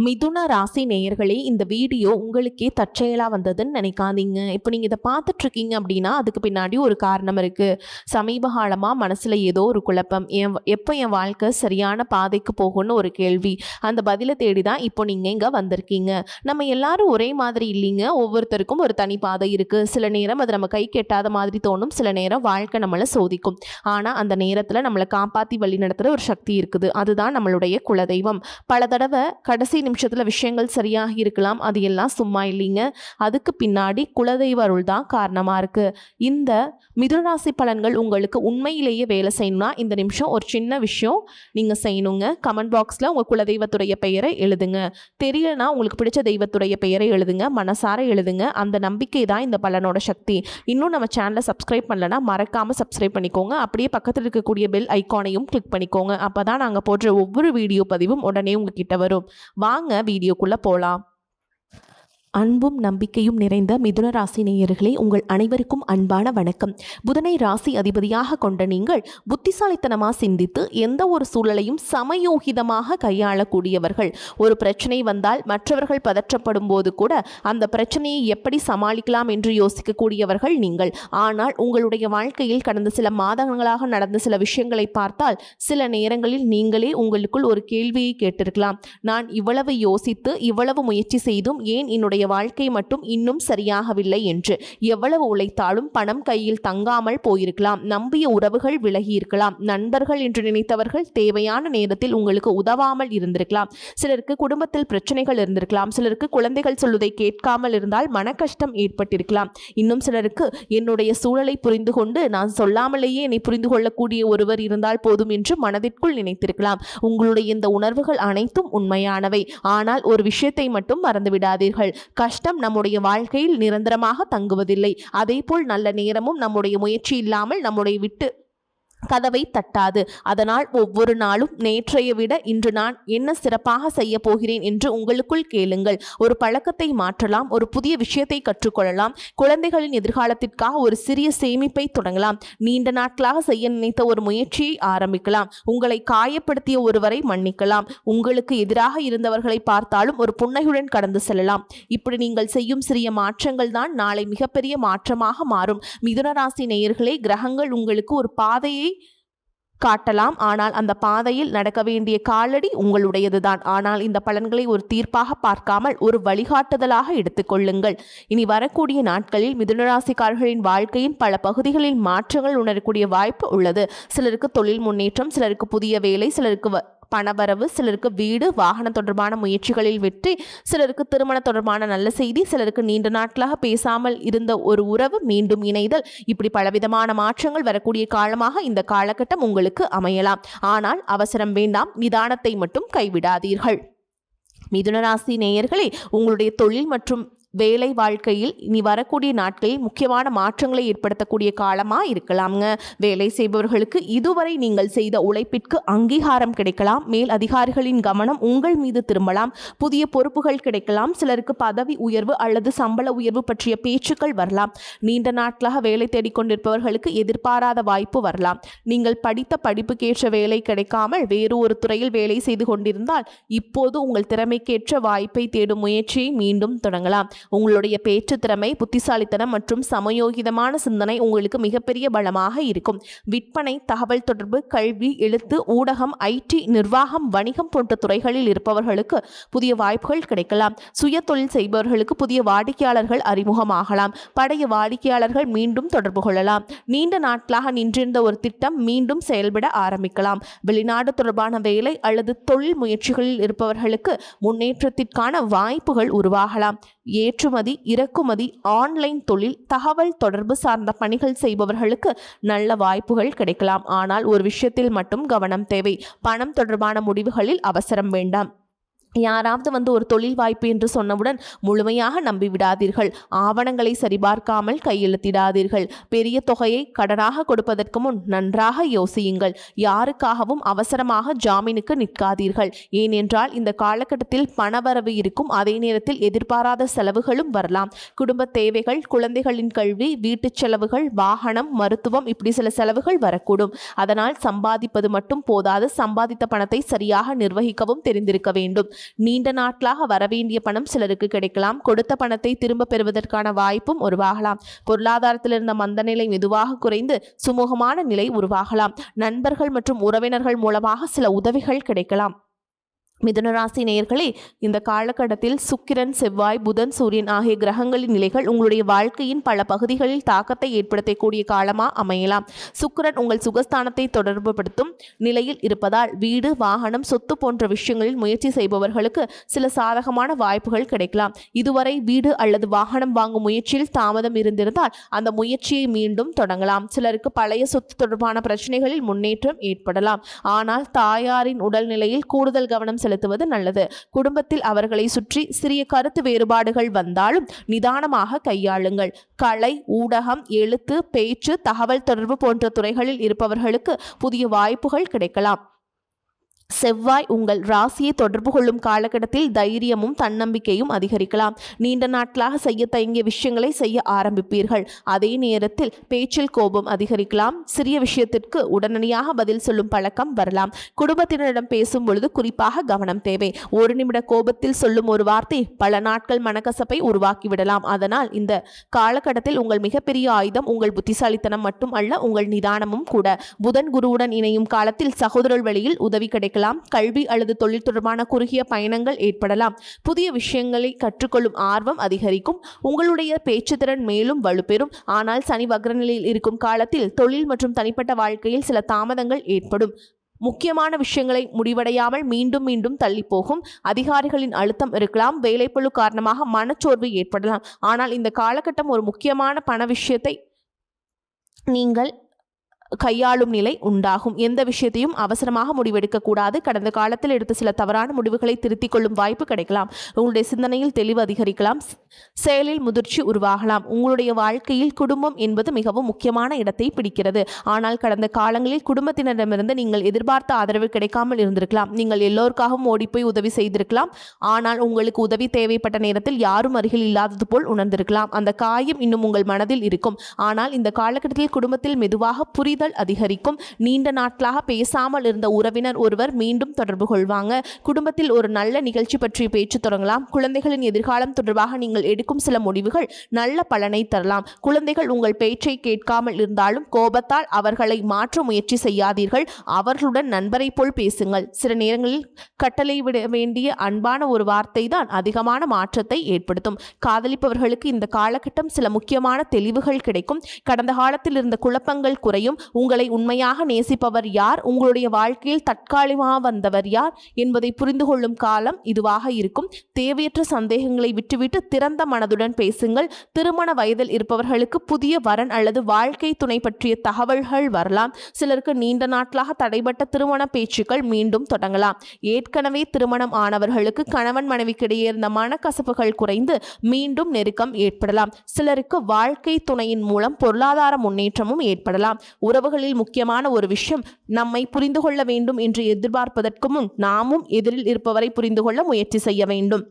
மிதுன ராசி நேயர்களே, இந்த வீடியோ உங்களுக்கே தற்செயலாக வந்ததுன்னு நினைக்காதீங்க. இப்போ நீங்கள் இதை பார்த்துட்ருக்கீங்க அப்படின்னா அதுக்கு பின்னாடி ஒரு காரணம் இருக்குது. சமீப காலமாக மனசில் ஏதோ ஒரு குழப்பம், எப்போ என் வாழ்க்கை சரியான பாதைக்கு போகும்னு ஒரு கேள்வி. அந்த பதிலை தேடி தான் இப்போ நீங்கள் இங்கே வந்திருக்கீங்க. நம்ம எல்லாரும் ஒரே மாதிரி இல்லைங்க. ஒவ்வொருத்தருக்கும் ஒரு தனி பாதை இருக்குது. சில நேரம் அது நம்ம கை கெட்டாத மாதிரி தோணும், சில நேரம் வாழ்க்கை நம்மளை சோதிக்கும். ஆனால் அந்த நேரத்தில் நம்மளை காப்பாற்றி வழி நடத்துகிற ஒரு சக்தி இருக்குது. அதுதான் நம்மளுடைய குலதெய்வம். பல தடவை கடைசி நிமிஷத்தில் விஷயங்கள் சரியாக இருக்கலாம், அது எல்லாம் சும்மா இல்லைங்க. அதுக்கு பின்னாடி குலதெய்வ அருள் தான் காரணமாக இருக்குது. இந்த மிதுனராசி பலன்கள் உங்களுக்கு உண்மையிலேயே வேலை செய்யணும்னா இந்த நிமிஷம் ஒரு சின்ன விஷயம் நீங்கள் செய்யணுங்க. கமெண்ட் பாக்ஸில் உங்கள் குலதெய்வத்துடைய பெயரை எழுதுங்க. தெரியலனா உங்களுக்கு பிடிச்ச தெய்வத்துடைய பெயரை எழுதுங்க, மனசார எழுதுங்க. அந்த நம்பிக்கை தான் இந்த பலனோட சக்தி. இன்னும் நம்ம சேனலை சப்ஸ்கிரைப் பண்ணலன்னா மறக்காமல் சப்ஸ்கிரைப் பண்ணிக்கோங்க. அப்படியே பக்கத்தில் இருக்கக்கூடிய பெல் ஐக்கானையும் கிளிக் பண்ணிக்கோங்க. அப்போ தான் நாங்கள் போடுற ஒவ்வொரு வீடியோ பதிவும் உடனே உங்ககிட்ட வரும். வாங்க வீடியோக்குள்ளே போகலாம். அன்பும் நம்பிக்கையும் நிறைந்த மிதுன ராசி நேயர்களே, உங்கள் அனைவருக்கும் அன்பான வணக்கம். புதனை ராசி அதிபதியாக கொண்ட நீங்கள் புத்திசாலித்தனமாக சிந்தித்து எந்த ஒரு சூழலையும் சமயோகிதமாக கையாளக்கூடியவர்கள். ஒரு பிரச்சனை வந்தால் மற்றவர்கள் பதற்றப்படும் போது கூட அந்த பிரச்சனையை எப்படி சமாளிக்கலாம் என்று யோசிக்கக்கூடியவர்கள் நீங்கள். ஆனால் உங்களுடைய வாழ்க்கையில் கடந்த சில மாதங்களாக நடந்த சில விஷயங்களை பார்த்தால் சில நேரங்களில் நீங்களே உங்களுக்குள் ஒரு கேள்வியை கேட்டிருக்கலாம். நான் இவ்வளவு யோசித்து இவ்வளவு முயற்சி செய்தும் ஏன் என்னுடைய வாழ்க்கை மட்டும் இன்னும் சரியாகவில்லை என்று. எவ்வளவு உழைத்தாலும் பணம் கையில் தங்காமல் போயிருக்கலாம். நம்பிய உறவுகள் விலகி இருக்கலாம். நண்பர்கள் என்று நினைத்தவர்கள் தேவையான நேரத்தில் உங்களுக்கு உதவாமல் இருந்திருக்கலாம். சிலருக்கு குடும்பத்தில் பிரச்சனைகள் இருந்திருக்கலாம். சிலருக்கு குழந்தைகள் சொல்வதை கேட்காமல் இருந்தால் மன கஷ்டம் ஏற்பட்டிருக்கலாம். இன்னும் சிலருக்கு என்னுடைய சூழலை புரிந்து கொண்டு நான் சொல்லாமலேயே என்னை புரிந்து கொள்ளக்கூடிய ஒருவர் இருந்தால் போதும் என்று மனதிற்குள் நினைத்திருக்கலாம். உங்களுடைய இந்த உணர்வுகள் அனைத்தும் உண்மையானவை. ஆனால் ஒரு விஷயத்தை மட்டும் மறந்துவிடாதீர்கள். கஷ்டம் நம்முடைய வாழ்க்கையில் நிரந்தரமாக தங்குவதில்லை. அதேபோல் நல்ல நேரமும் நம்முடைய முயற்சி இல்லாமல் நம்முடைய விட்டு கதவை தட்டாது. அதனால் ஒவ்வொரு நாளும் நேற்றைய விட இன்று நான் என்ன சிறப்பாக செய்ய போகிறேன் என்று உங்களுக்குள் கேளுங்கள். ஒரு பழக்கத்தை மாற்றலாம், ஒரு புதிய விஷயத்தை கற்றுக்கொள்ளலாம், குழந்தைகளின் எதிர்காலத்திற்காக ஒரு சிறிய சேமிப்பை தொடங்கலாம், நீண்ட நாட்களாக செய்ய நினைத்த ஒரு முயற்சியை ஆரம்பிக்கலாம், உங்களை காயப்படுத்திய ஒருவரை மன்னிக்கலாம், உங்களுக்கு எதிராக இருந்தவர்களை பார்த்தாலும் ஒரு புன்னகையுடன் கடந்து செல்லலாம். இப்படி நீங்கள் செய்யும் சிறிய மாற்றங்கள் தான் நாளை மிகப்பெரிய மாற்றமாக மாறும். மிதுன ராசி நேயர்களே, கிரகங்கள் உங்களுக்கு ஒரு பாதையை காட்டலாம். ஆனால் அந்த பாதையில் நடக்க வேண்டிய காலடி உங்களுடையதுதான். ஆனால் இந்த பலன்களை ஒரு தீர்ப்பாக பார்க்காமல் ஒரு வழிகாட்டுதலாக எடுத்துக்கொள்ளுங்கள். இனி வரக்கூடிய நாட்களில் மிதுனராசிக்காரர்களின் வாழ்க்கையின் பல பகுதிகளில் மாற்றங்கள் உணரக்கூடிய வாய்ப்பு உள்ளது. சிலருக்கு தொழில் முன்னேற்றம், சிலருக்கு புதிய வேலை, சிலருக்கு பணவரவு, சிலருக்கு வீடு வாகனம் தொடர்பான முயற்சிகளில் வெற்றி, சிலருக்கு திருமண தொடர்பான நல்ல செய்தி, சிலருக்கு நீண்ட நாட்களாக பேசாமல் இருந்த ஒரு உறவு மீண்டும் இணைதல். இப்படி பலவிதமான மாற்றங்கள் வரக்கூடிய காலமாக இந்த காலகட்டம் உங்களுக்கு அமையலாம். ஆனால் அவசரம் வேண்டாம், நிதானத்தை மட்டும் கைவிடாதீர்கள். மிதுனராசி நேயர்களே, உங்களுடைய தொழில் மற்றும் வேலை வாழ்க்கையில் இனி வரக்கூடிய நாட்களில் முக்கியமான மாற்றங்களை ஏற்படுத்தக்கூடிய காலமாக இருக்கலாம்ங்க. வேலை செய்பவர்களுக்கு இதுவரை நீங்கள் செய்த உழைப்பிற்கு அங்கீகாரம் கிடைக்கலாம். மேல் அதிகாரிகளின் கவனம் உங்கள் மீது திரும்பலாம். புதிய பொறுப்புகள் கிடைக்கலாம். சிலருக்கு பதவி உயர்வு அல்லது சம்பள உயர்வு பற்றிய பேச்சுக்கள் வரலாம். நீண்ட நாட்களாக வேலை தேடிக்கொண்டிருப்பவர்களுக்கு எதிர்பாராத வாய்ப்பு வரலாம். நீங்கள் படித்த படிப்புக்கேற்ற வேலை கிடைக்காமல் வேறு ஒரு துறையில் வேலை செய்து கொண்டிருந்தால் இப்போது உங்கள் திறமைக்கேற்ற வாய்ப்பை தேடும் முயற்சியை மீண்டும் தொடங்கலாம். உங்களுடைய பேச்சு திறமை, புத்திசாலித்தனம் மற்றும் சமயோகிதமான சிந்தனை உங்களுக்கு மிகப்பெரிய பலமாக இருக்கும். விற்பனை, தகவல் தொடர்பு, கல்வி, எழுத்து, ஊடகம், ஐடி, நிர்வாகம், வணிகம் போன்ற துறைகளில் இருப்பவர்களுக்கு புதிய வாய்ப்புகள் கிடைக்கலாம். சுய தொழில் செய்பவர்களுக்கு புதிய வாடிக்கையாளர்கள் அறிமுகமாகலாம். பழைய வாடிக்கையாளர்கள் மீண்டும் தொடர்பு கொள்ளலாம். நீண்ட நாட்களாக நின்றிருந்த ஒரு திட்டம் மீண்டும் செயல்பட ஆரம்பிக்கலாம். வெளிநாடு தொடர்பான வேலை அல்லது தொழில் முயற்சிகளில் இருப்பவர்களுக்கு முன்னேற்றத்திற்கான வாய்ப்புகள் உருவாகலாம். ஏற்றுமதி, இறக்குமதி, ஆன்லைன் தொழில், தகவல் தொடர்பு சார்ந்த பணிகள் செய்பவர்களுக்கு நல்ல வாய்ப்புகள் கிடைக்கலாம். ஆனால் ஒரு விஷயத்தில் மட்டும் கவனம் தேவை. பணம் தொடர்பான முடிவுகளில் அவசரம் வேண்டாம். யாராவது ஒரு தொழில் வாய்ப்பு என்று சொன்னவுடன் முழுமையாக நம்பிவிடாதீர்கள். ஆவணங்களை சரிபார்க்காமல் கையெழுத்திடாதீர்கள். பெரிய தொகையை கடனாக கொடுப்பதற்கு முன் நன்றாக யோசியுங்கள். யாருக்காகவும் அவசரமாக ஜாமீனுக்கு நிற்காதீர்கள். ஏனென்றால் இந்த காலகட்டத்தில் பணவரவு இருக்கும், அதே நேரத்தில் எதிர்பாராத செலவுகளும் வரலாம். குடும்ப தேவைகள், குழந்தைகளின் கல்வி, வீட்டுச் செலவுகள், வாகனம், மருத்துவம், இப்படி சில செலவுகள் வரக்கூடும். அதனால் சம்பாதிப்பது மட்டும் போதாது, சம்பாதித்த பணத்தை சரியாக நிர்வகிக்கவும் தெரிந்திருக்க வேண்டும். நீண்ட நாட்களாக வரவேண்டிய பணம் சிலருக்கு கிடைக்கலாம். கொடுத்த பணத்தை திரும்ப பெறுவதற்கான வாய்ப்பும் உருவாகலாம். பொருளாதாரத்தில் இருந்த மந்த நிலை மெதுவாக குறைந்து சுமூகமான நிலை உருவாகலாம். நண்பர்கள் மற்றும் உறவினர்கள் மூலமாக சில உதவிகள் கிடைக்கலாம். மிதுன ராசி நேயர்களே, இந்த காலகட்டத்தில் சுக்கிரன், செவ்வாய், புதன், சூரியன் ஆகிய கிரகங்களின் நிலைகள் உங்களுடைய வாழ்க்கையின் பல பகுதிகளில் தாக்கத்தை ஏற்படுத்தக்கூடிய காலமாக அமையலாம். சுக்கிரன் உங்கள் சுகஸ்தானத்தை தொடர்புபடுத்தும் நிலையில் இருப்பதால் வீடு, வாகனம், சொத்து போன்ற விஷயங்களில் முயற்சி செய்பவர்களுக்கு சில சாதகமான வாய்ப்புகள் கிடைக்கலாம். இதுவரை வீடு அல்லது வாகனம் வாங்கும் முயற்சியில் தாமதம் இருந்திருந்தால் அந்த முயற்சியை மீண்டும் தொடங்கலாம். சிலருக்கு பழைய சொத்து தொடர்பான பிரச்சனைகளில் முன்னேற்றம் ஏற்படலாம். ஆனால் தாயாரின் உடல்நிலையில் கூடுதல் கவனம் செலுத்துவது நல்லது. குடும்பத்தில் அவர்களை சுற்றி சிறிய கருத்து வேறுபாடுகள் வந்தாலும் நிதானமாக கையாளுங்கள். கலை, ஊடகம், எழுத்து, பேச்சு, தகவல் தொடர்பு போன்ற துறைகளில் இருப்பவர்களுக்கு புதிய வாய்ப்புகள் கிடைக்கலாம். செவ்வாய் உங்கள் ராசியை தொடர்பு கொள்ளும் காலகட்டத்தில் தைரியமும் தன்னம்பிக்கையும் அதிகரிக்கலாம். நீண்ட நாட்களாக செய்ய தயங்கிய விஷயங்களை செய்ய ஆரம்பிப்பீர்கள். அதே நேரத்தில் பேச்சில் கோபம் அதிகரிக்கலாம். சிறிய விஷயத்திற்கு உடனடியாக பதில் சொல்லும் பழக்கம் வரலாம். குடும்பத்தினரிடம் பேசும் பொழுது குறிப்பாக கவனம் தேவை. ஒரு நிமிட கோபத்தில் சொல்லும் ஒரு வார்த்தை பல நாட்கள் மனக்கசப்பை உருவாக்கிவிடலாம். அதனால் இந்த காலகட்டத்தில் உங்கள் மிகப்பெரிய ஆயுதம் உங்கள் புத்திசாலித்தனம் மட்டும் அல்ல, உங்கள் நிதானமும் கூட. புதன் குருவுடன் இணையும் காலத்தில் சகோதரர் வழியில் உதவி கிடைக்கலாம். கல்வி அல்லது தொழில் தொடர்பான குறுகிய பயணங்கள் ஏற்படலாம். புதிய விஷயங்களை கற்றுக்கொள்ளும் ஆர்வம் அதிகரிக்கும். உங்களுடைய பேச்சுத்திறன் மேலும் வலுப்பெறும். ஆனால் சனி வக்ரநிலையில் இருக்கும் காலத்தில் தொழில் மற்றும் தனிப்பட்ட வாழ்க்கையில் சில தாமதங்கள் ஏற்படும். முக்கியமான விஷயங்களை முடிவடையாமல் மீண்டும் மீண்டும் தள்ளி போகும். அதிகாரிகளின் அழுத்தம் இருக்கலாம். வேலைப்பளு காரணமாக மனச்சோர்வு ஏற்படலாம். ஆனால் இந்த காலகட்டம் ஒரு முக்கியமான பண விஷயத்தை நீங்கள் கையாளும் நிலை உண்டாகும். எந்த விஷயத்தையும் அவசரமாக முடிவெடுக்க கூடாது. கடந்த காலத்தில் எடுத்த சில தவறான முடிவுகளை திருத்திக் கொள்ளும் வாய்ப்பு கிடைக்கலாம். உங்களுடைய சிந்தனையில் தெளிவு அதிகரிக்கலாம். செயலில் முதிர்ச்சி உருவாகலாம். உங்களுடைய வாழ்க்கையில் குடும்பம் என்பது மிகவும் முக்கியமான இடத்தை பிடிக்கிறது. ஆனால் கடந்த காலங்களில் குடும்பத்தினரிடமிருந்து நீங்கள் எதிர்பார்த்த ஆதரவு கிடைக்காமல் இருந்திருக்கலாம். நீங்கள் எல்லோருக்காகவும் ஓடிப்போய் உதவி செய்திருக்கலாம். ஆனால் உங்களுக்கு உதவி தேவைப்பட்ட நேரத்தில் யாரும் அருகில் இல்லாதது போல் உணர்ந்திருக்கலாம். அந்த காயம் இன்னும் உங்கள் மனதில் இருக்கும். ஆனால் இந்த காலகட்டத்தில் குடும்பத்தில் மெதுவாக அதிகரிக்கும். நீண்ட நாட்களாக பேசாமல் இருந்த உறவினர் ஒருவர் மீண்டும் தொடர்பு கொள்வாங்க. குடும்பத்தில் ஒரு நல்ல நிகழ்ச்சி பற்றிய பேச்சு தொடங்கலாம். குழந்தைகளின் எதிர்காலம் தொடர்பாக நீங்கள் எடுக்கும் சில முடிவுகள் நல்ல பலனை தரலாம். குழந்தைகள் உங்கள் பேச்சை கேட்காமல் இருந்தாலும் கோபத்தால் அவர்களை மாற்ற முயற்சி செய்யாதீர்கள். அவர்களுடன் நண்பரை போல் பேசுங்கள். சில நேரங்களில் கட்டளை விட வேண்டிய அன்பான ஒரு வார்த்தை தான் அதிகமான மாற்றத்தை ஏற்படுத்தும். காதலிப்பவர்களுக்கு இந்த காலகட்டம் சில முக்கியமான தெளிவுகள் கிடைக்கும். கடந்த காலத்தில் இருந்த குழப்பங்கள் குறையும். உங்களை உண்மையாக நேசிப்பவர் யார், உங்களுடைய வாழ்க்கையில் தற்காலிகமாக வந்தவர் யார் என்பதை புரிந்து கொள்ளும் காலம் இதுவாக இருக்கும். தேவையற்ற சந்தேகங்களை விட்டுவிட்டு திறந்த மனதுடன் பேசுங்கள். திருமண வயதில் இருப்பவர்களுக்கு புதிய வரன் அல்லது வாழ்க்கை துணை பற்றிய தகவல்கள் வரலாம். சிலருக்கு நீண்ட நாட்களாக தடைபட்ட திருமண பேச்சுக்கள் மீண்டும் தொடங்கலாம். ஏற்கனவே திருமணம் ஆனவர்களுக்கு கணவன் மனைவிக்கிடையே இருந்த மனக்கசப்புகள் குறைந்து மீண்டும் நெருக்கம் ஏற்படலாம். சிலருக்கு வாழ்க்கை துணையின் மூலம் பொருளாதார முன்னேற்றமும் ஏற்படலாம். உறவுகளில் முக்கியமான ஒரு விஷயம், நம்மை புரிந்து கொள்ள வேண்டும் என்று எதிர்பார்ப்பதற்கு முன் நாமும் எதிரில் இருப்பவரை புரிந்து கொள்ள முயற்சி செய்ய வேண்டும்.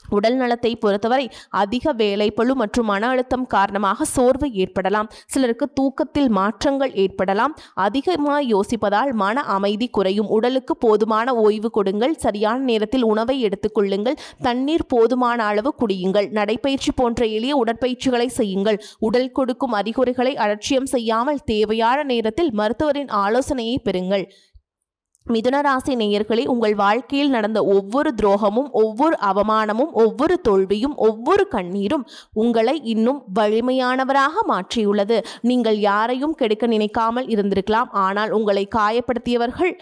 உடல் நலத்தை பொறுத்தவரை அதிக வேலைப்பளு மற்றும் மன அழுத்தம் காரணமாக சோர்வு ஏற்படலாம். சிலருக்கு தூக்கத்தில் மாற்றங்கள் ஏற்படலாம். அதிகமாக யோசிப்பதால் மன அமைதி குறையும். உடலுக்கு போதுமான ஓய்வு கொடுங்கள். சரியான நேரத்தில் உணவை எடுத்துக்கொள்ளுங்கள். தண்ணீர் போதுமான அளவு குடியுங்கள். நடைப்பயிற்சி போன்ற எளிய உடற்பயிற்சிகளை செய்யுங்கள். உடல் கொடுக்கும் அறிகுறிகளை அலட்சியம் செய்யாமல் தேவையான நேரத்தில் மருத்துவரின் ஆலோசனையை பெறுங்கள். மிதுன ராசி நேயர்களே, உங்கள் வாழ்க்கையில் நடந்த ஒவ்வொரு துரோகமும், ஒவ்வொரு அவமானமும், ஒவ்வொரு தோல்வியும், ஒவ்வொரு கண்ணீரும் உங்களை இன்னும் வலிமையானவராக மாற்றியுள்ளது. நீங்கள் யாரையும் கெடுக்க நினைக்காமல் இருந்திருக்கலாம். ஆனால் உங்களை காயப்படுத்தியவர்கள்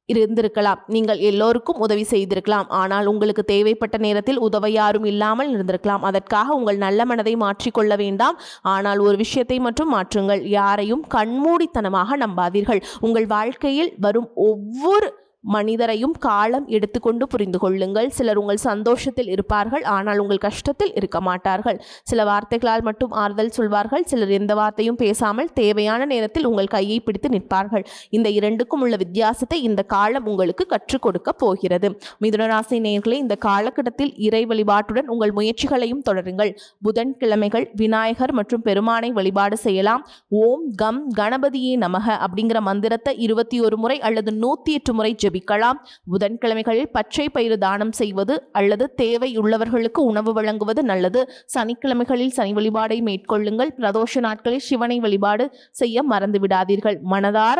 இருந்திருக்கலாம். நீங்கள் எல்லோருக்கும் உதவி செய்திருக்கலாம். ஆனால் உங்களுக்கு தேவைப்பட்ட நேரத்தில் உதவ யாரும் இல்லாமல் இருந்திருக்கலாம். அதற்காக உங்கள் நல்ல மனதை மாற்றிக்கொள்ள வேண்டாம். ஆனால் ஒரு விஷயத்தை மட்டும் மாற்றுங்கள். யாரையும் கண்மூடித்தனமாக நம்பாதீர்கள். உங்கள் வாழ்க்கையில் வரும் ஒவ்வொரு மனிதரையும் காலம் எடுத்துக்கொண்டு புரிந்து கொள்ளுங்கள். சிலர் உங்கள் சந்தோஷத்தில் இருப்பார்கள், ஆனால் உங்கள் கஷ்டத்தில் இருக்க மாட்டார்கள். சில வார்த்தைகளால் மட்டும் ஆறுதல் சொல்வார்கள். சிலர் எந்த வார்த்தையும் பேசாமல் தேவையான நேரத்தில் உங்கள் கையை பிடித்து நிற்பார்கள். இந்த இரண்டுக்கும் உள்ள வித்தியாசத்தை இந்த காலம் உங்களுக்கு கற்றுக் கொடுக்க போகிறது. மிதுனராசி நேயர்களே, இந்த காலகட்டத்தில் இறை வழிபாட்டுடன் உங்கள் முயற்சிகளையும் தொடருங்கள். புதன்கிழமைகள் விநாயகர் மற்றும் பெருமானை வழிபாடு செய்யலாம். ஓம் கம் கணபதியே நமக அப்படிங்கிற மந்திரத்தை 21 முறை அல்லது 108 முறை ஜெபிக்கலாம். புதன்கிழமைகளில் பச்சை பயிறு தானம் செய்வது அல்லது தேவையுள்ளவர்களுக்கு உணவு வழங்குவது நல்லது. சனிக்கிழமைகளில் சனி வழிபாடை மேற்கொள்ளுங்கள். பிரதோஷ நாட்களில் சிவனை வழிபாடு செய்ய மறந்து விடாதீர்கள். மனதார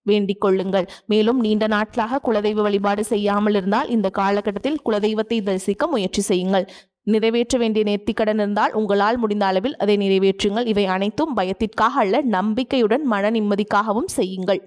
வேண்டிக் கொள்ளுங்கள். மேலும் நீண்ட நாட்களாக குலதெய்வ வழிபாடு செய்யாமல் இருந்தால் இந்த காலகட்டத்தில் குலதெய்வத்தை தரிசிக்க முயற்சி செய்யுங்கள். நிறைவேற்ற வேண்டிய நேர்த்திக்கடன் இருந்தால் உங்களால் முடிந்த அளவில் அதை நிறைவேற்றுங்கள். இவை அனைத்தும் பயத்திற்காக அல்ல, நம்பிக்கையுடன் மன நிம்மதிக்காகவும் செய்யுங்கள்.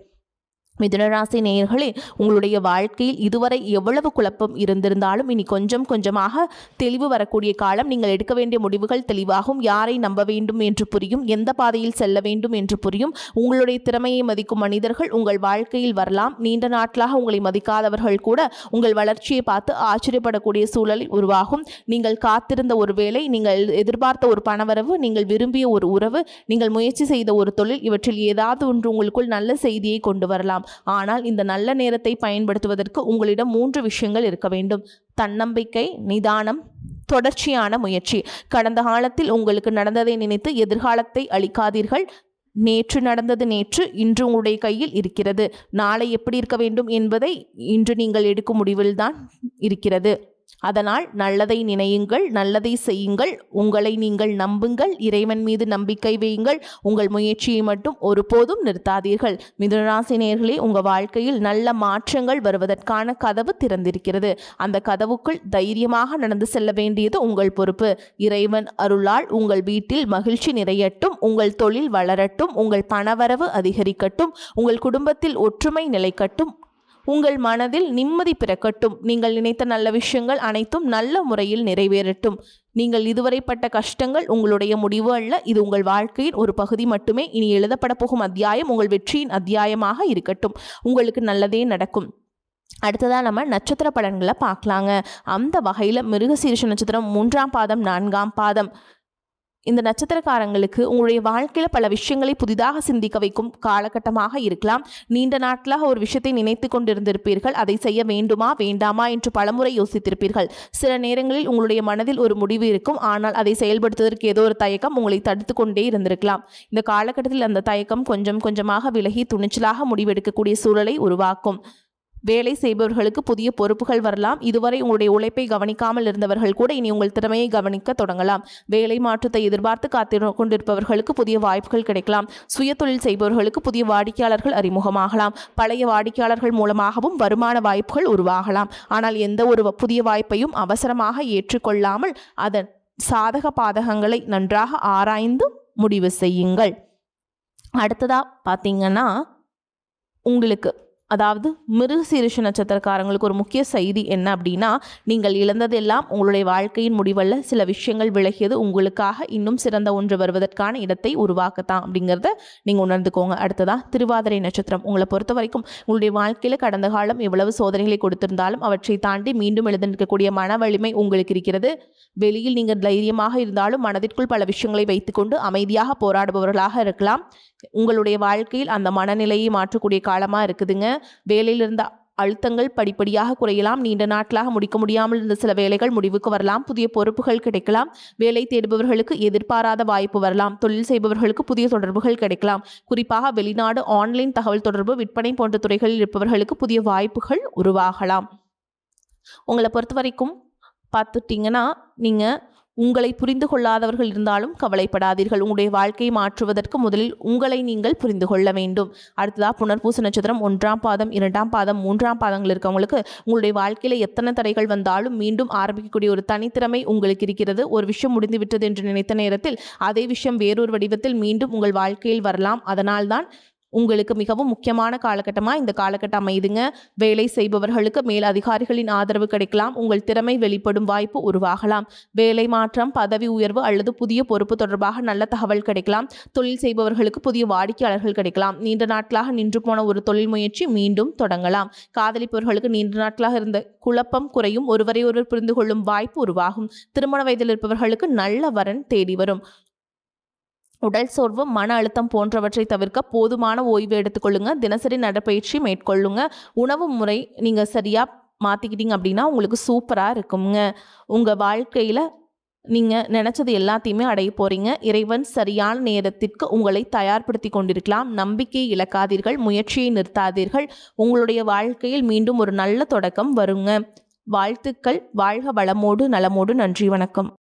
மிதுனராசி நேயர்களே, உங்களுடைய வாழ்க்கையில் இதுவரை எவ்வளவு குழப்பம் இருந்திருந்தாலும் இனி கொஞ்சம் கொஞ்சமாக தெளிவு வரக்கூடிய காலம். நீங்கள் எடுக்க வேண்டிய முடிவுகள் தெளிவாகும். யாரை நம்ப வேண்டும் என்று புரியும். எந்த பாதையில் செல்ல வேண்டும் என்று புரியும். உங்களுடைய திறமையை மதிக்கும் மனிதர்கள் உங்கள் வாழ்க்கையில் வரலாம். நீண்ட நாட்களாக உங்களை மதிக்காதவர்கள் கூட உங்கள் வளர்ச்சியை பார்த்து ஆச்சரியப்படக்கூடிய சூழல் உருவாகும். நீங்கள் காத்திருந்த ஒரு வேலை, நீங்கள் எதிர்பார்த்த ஒரு பணவரவு, நீங்கள் விரும்பிய ஒரு உறவு, நீங்கள் முயற்சி செய்த ஒரு தொழில், இவற்றில் ஏதாவது ஒன்று உங்களுக்குள் நல்ல செய்தியை கொண்டு வரலாம். ஆனால் இந்த நல்ல நேரத்தை பயன்படுத்துவதற்கு உங்களிடம் 3 விஷயங்கள் இருக்க வேண்டும். தன்னம்பிக்கை, நிதானம், தொடர்ச்சியான முயற்சி. கடந்த காலத்தில் உங்களுக்கு நடந்ததை நினைத்து எதிர்காலத்தை அளிக்காதீர்கள். நேற்று நடந்தது நேற்று, இன்று உங்களுடைய கையில் இருக்கிறது. நாளை எப்படி இருக்க வேண்டும் என்பதை இன்று நீங்கள் எடுக்கும் முடிவில்தான் இருக்கிறது. அதனால் நல்லதை நினையுங்கள், நல்லதை செய்யுங்கள், உங்களை நீங்கள் நம்புங்கள், இறைவன் மீது நம்பிக்கை வையுங்கள். உங்கள் முயற்சியை மட்டும் ஒருபோதும் நிறுத்தாதீர்கள். மிதுனராசி நேயர்களே, உங்கள் வாழ்க்கையில் நல்ல மாற்றங்கள் வருவதற்கான கதவு திறந்திருக்கிறது. அந்த கதவுக்குள் தைரியமாக நடந்து செல்ல வேண்டியது உங்கள் பொறுப்பு. இறைவன் அருளால் உங்கள் வீட்டில் மகிழ்ச்சி நிறையட்டும், உங்கள் தொழில் வளரட்டும், உங்கள் பணவரவு அதிகரிக்கட்டும், உங்கள் குடும்பத்தில் ஒற்றுமை நிலைக்கட்டும், உங்கள் மனதில் நிம்மதி பிறக்கட்டும். நீங்கள் நினைத்த நல்ல விஷயங்கள் அனைத்தும் நல்ல முறையில் நிறைவேறட்டும். நீங்கள் இதுவரை பட்ட கஷ்டங்கள் உங்களுடைய முடிவு அல்ல, இது உங்கள் வாழ்க்கையின் ஒரு பகுதி மட்டுமே. இனி எழுதப்பட போகும் அத்தியாயம் உங்கள் வெற்றியின் அத்தியாயமாக இருக்கட்டும். உங்களுக்கு நல்லதே நடக்கும். அடுத்ததாக நம்ம நட்சத்திர பலன்களை பார்க்கலாங்க. அந்த வகையில் மிருகசீரிஷ நட்சத்திரம் 3ஆம் பாதம் 4ஆம் பாதம் இந்த நட்சத்திரக்காரங்களுக்கு உங்களுடைய வாழ்க்கையில் பல விஷயங்களை புதிதாக சிந்திக்க வைக்கும் காலகட்டமாக இருக்கலாம். நீண்ட நாட்களாக ஒரு விஷயத்தை நினைத்து கொண்டிருந்திருப்பீர்கள். அதை செய்ய வேண்டுமா வேண்டாமா என்று பலமுறை யோசித்திருப்பீர்கள். சில நேரங்களில் உங்களுடைய மனதில் ஒரு முடிவு இருக்கும், ஆனால் அதை செயல்படுத்துவதற்கு ஏதோ ஒரு தயக்கம் உங்களை தடுத்து கொண்டே இருந்திருக்கலாம். இந்த காலகட்டத்தில் அந்த தயக்கம் கொஞ்சம் கொஞ்சமாக விலகி துணிச்சலாக முடிவெடுக்கக்கூடிய சூழலை உருவாக்கும். வேலை செய்பவர்களுக்கு புதிய பொறுப்புகள் வரலாம். இதுவரை உங்களுடைய உழைப்பை கவனிக்காமல் இருந்தவர்கள் கூட இனி உங்கள் திறமையை கவனிக்க தொடங்கலாம். வேலை மாற்றத்தை எதிர்பார்த்து காத்து கொண்டிருப்பவர்களுக்கு புதிய வாய்ப்புகள் கிடைக்கலாம். சுய தொழில் செய்பவர்களுக்கு புதிய வாடிக்கையாளர்கள் அறிமுகமாகலாம். பழைய வாடிக்கையாளர்கள் மூலமாகவும் வருமான வாய்ப்புகள் உருவாகலாம். ஆனால் எந்த ஒரு புதிய வாய்ப்பையும் அவசரமாக ஏற்றுக்கொள்ளாமல் அதன் சாதக பாதகங்களை நன்றாக ஆராய்ந்து முடிவு செய்யுங்கள். அடுத்ததா பார்த்தீங்கன்னா, உங்களுக்கு அதாவது மிருகசீரிஷ நட்சத்திரக்காரங்களுக்கு ஒரு முக்கிய செய்தி என்ன அப்படின்னா, நீங்கள் இழந்ததெல்லாம் உங்களுடைய வாழ்க்கையின் முடிவல்ல. சில விஷயங்கள் விலகியது உங்களுக்காக இன்னும் சிறந்த ஒன்று வருவதற்கான இடத்தை உருவாக்கத்தான் அப்படிங்கிறத நீங்கள் உணர்ந்துக்கோங்க. அடுத்ததா திருவாதிரை நட்சத்திரம். உங்களை பொறுத்த வரைக்கும் உங்களுடைய வாழ்க்கையில் கடந்த காலம் எவ்வளவு சோதனைகளை கொடுத்திருந்தாலும் அவற்றை தாண்டி மீண்டும் எழுந்திருக்கக்கூடிய மன வலிமை உங்களுக்கு இருக்கிறது. வெளியில் நீங்கள் தைரியமாக இருந்தாலும் மனதிற்குள் பல விஷயங்களை வைத்துக்கொண்டு அமைதியாக போராடுபவர்களாக இருக்கலாம். உங்களுடைய வாழ்க்கையில் அந்த மனநிலையை மாற்றக்கூடிய காலமாக இருக்குதுங்க. வேலையில் இருந்த அழுத்தங்கள் படிப்படியாக குறையலாம். நீண்ட நாட்களாக முடிக்க முடியாமல் இருந்த சில வேலைகள் முடிவுக்கு வரலாம். புதிய பொறுப்புகள் கிடைக்கலாம். வேலை தேடுபவர்களுக்கு எதிர்பாராத வாய்ப்பு வரலாம். தொழில் செய்பவர்களுக்கு புதிய தொடர்புகள் கிடைக்கலாம். குறிப்பாக வெளிநாடு, ஆன்லைன் தகவல் தொடர்பு, விற்பனை போன்ற துறைகளில் இருப்பவர்களுக்கு புதிய வாய்ப்புகள் உருவாகலாம். உங்களை பொறுத்த வரைக்கும் பார்த்துட்டிங்கன்னா, நீங்கள் உங்களை புரிந்து கொள்ளாதவர்கள் இருந்தாலும் கவலைப்படாதீர்கள். உங்களுடைய வாழ்க்கையை மாற்றுவதற்கு முதலில் உங்களை நீங்கள் புரிந்து கொள்ள வேண்டும். அடுத்ததாக புனர்பூச நட்சத்திரம் 1ஆம் பாதம் 2ஆம் பாதம் 3ஆம் பாதங்கள் இருக்கவங்களுக்கு உங்களுடைய வாழ்க்கையில் எத்தனை தடைகள் வந்தாலும் மீண்டும் ஆரம்பிக்கக்கூடிய ஒரு தனித்திறமை உங்களுக்கு இருக்கிறது. ஒரு விஷயம் முடிந்து விட்டது என்று நினைத்த நேரத்தில் அதே விஷயம் வேறொரு வடிவத்தில் மீண்டும் உங்கள் வாழ்க்கையில் வரலாம். அதனால்தான் உங்களுக்கு மிகவும் முக்கியமான காலகட்டமாக இந்த காலகட்டம் அமைதுங்க. வேலை செய்பவர்களுக்கு மேல் அதிகாரிகளின் ஆதரவு கிடைக்கலாம். உங்கள் திறமை வெளிப்படும் வாய்ப்பு உருவாகலாம். வேலை மாற்றம், பதவி உயர்வு அல்லது புதிய பொறுப்பு தொடர்பாக நல்ல தகவல் கிடைக்கலாம். தொழில் செய்பவர்களுக்கு புதிய வாடிக்கையாளர்கள் கிடைக்கலாம். நீண்ட நாட்களாக நின்று போன ஒரு தொழில் முயற்சி மீண்டும் தொடங்கலாம். காதலிப்பவர்களுக்கு நீண்ட நாட்களாக இருந்த குழப்பம் குறையும். ஒருவரை ஒருவர் புரிந்து கொள்ளும் வாய்ப்பு உருவாகும். திருமண வயதில் இருப்பவர்களுக்கு நல்ல வரன் தேடி வரும். உடல் சோர்வு, மன அழுத்தம் போன்றவற்றை தவிர்க்க போதுமான ஓய்வு எடுத்துக்கொள்ளுங்க. தினசரி நடைப்பயிற்சி மேற்கொள்ளுங்க. உணவு முறை நீங்கள் சரியாக மாற்றிக்கிட்டீங்க அப்படின்னா உங்களுக்கு சூப்பராக இருக்குங்க. உங்கள் வாழ்க்கையில் நீங்க நினைச்சது எல்லாத்தையுமே அடைய போறீங்க. இறைவன் சரியான நேரத்திற்கு உங்களை தயார்படுத்தி கொண்டிருக்கலாம். நம்பிக்கையை இழக்காதீர்கள், முயற்சியை நிறுத்தாதீர்கள். உங்களுடைய வாழ்க்கையில் மீண்டும் ஒரு நல்ல தொடக்கம் வருங்க. வாழ்த்துக்கள். வாழ்க வளமோடு நலமோடு. நன்றி, வணக்கம்.